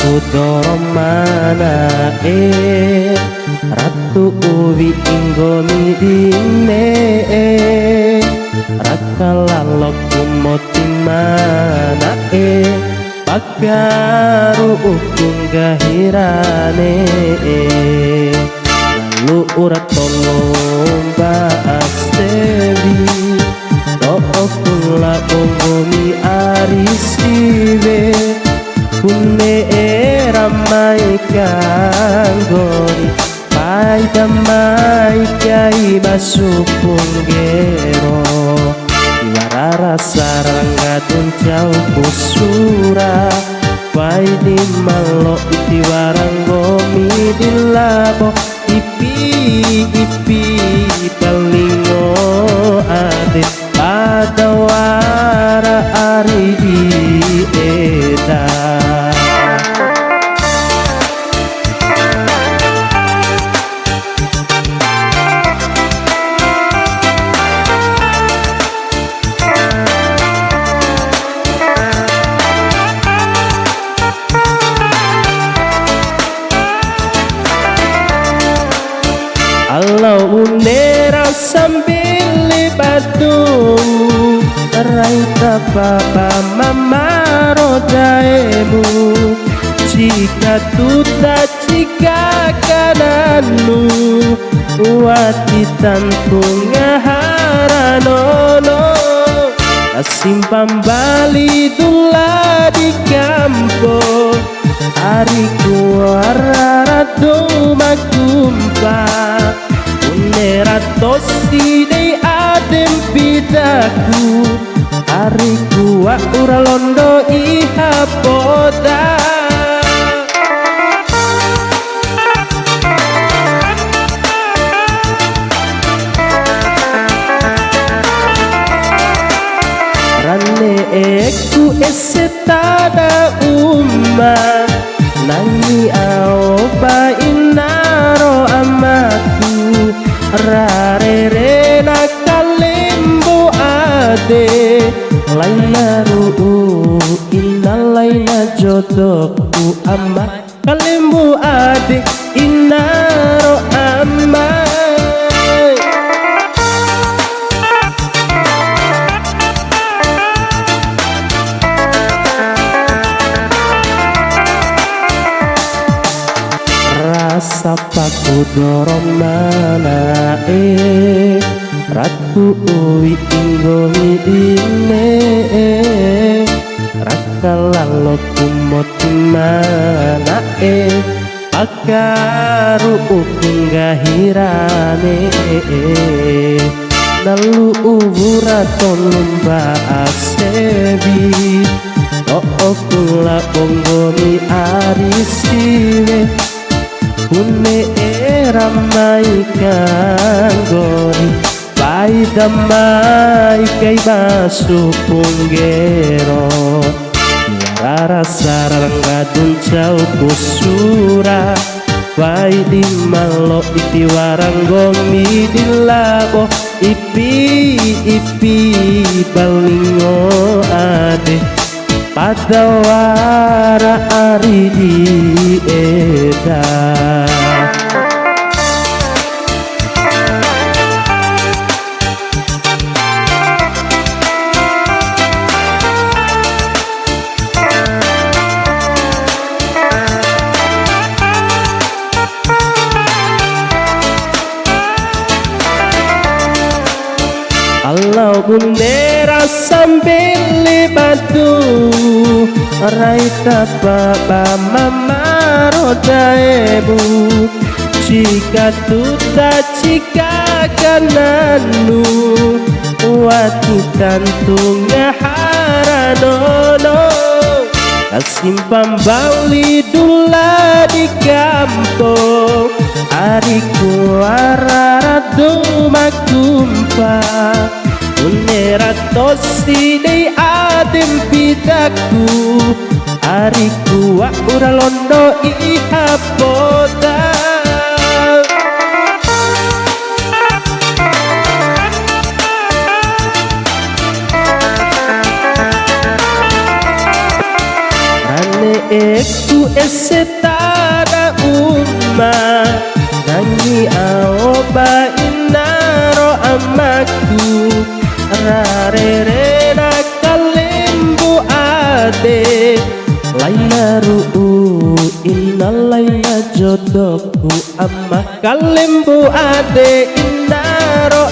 Udoro mana Ratu uwi inggomi dine Rakalalok kumoti mana Pagaru ukung gahirane Lalu urat tolong baasebi To'okula onggomi arisiwe Kune ramai kanggori Pai damai kai basupung gero Iwarara sarang gadun jauh kusura Pai di malo iti warang gomi di labo Ipi palingo ade pada wara ari di eda Alau unera sambil batu Raita papa mama rodaemu Jika tuta jika kananu Wati tantung ngaharanono Kasimpam bali dula di kampung Ariku wararado magumpa Unera tosi dei adem pidaku Ariku wa uralondo iha poda Rane eku esetada Nangi aoba inaro amaku Rare nakalembo ade Laila ru'u inna laila jodohku amat Kalembo ade inaro amat Sapa kudoro mana Ratu uwi inggomi dine Rakalalo kumoti mana Pagaru ukung gahirane Nalu uwura tolumba asebi To'okula onggomi arisiwe Kune ramai kanggori Pai damai kai basu punggero Rara sarang gadun jauh kusura Pai di malo iti warang gomi di labo Ipi balingo ade pada wara ari di eda Alau bundera sambil batu Raita papa mama rodaemu Jika tuta jika kananu Wati tantung ngaharanono Kasimpam bali dula di kampung Ariku ararado magumpa Unera tosi dei adem pidaku Ariku wa uralondo iha poda Rane eku setada uma nangi aoba inaro amaku rare na kalimbu ade laila ru'u inna laila jodohku amma kalimbu ade inaro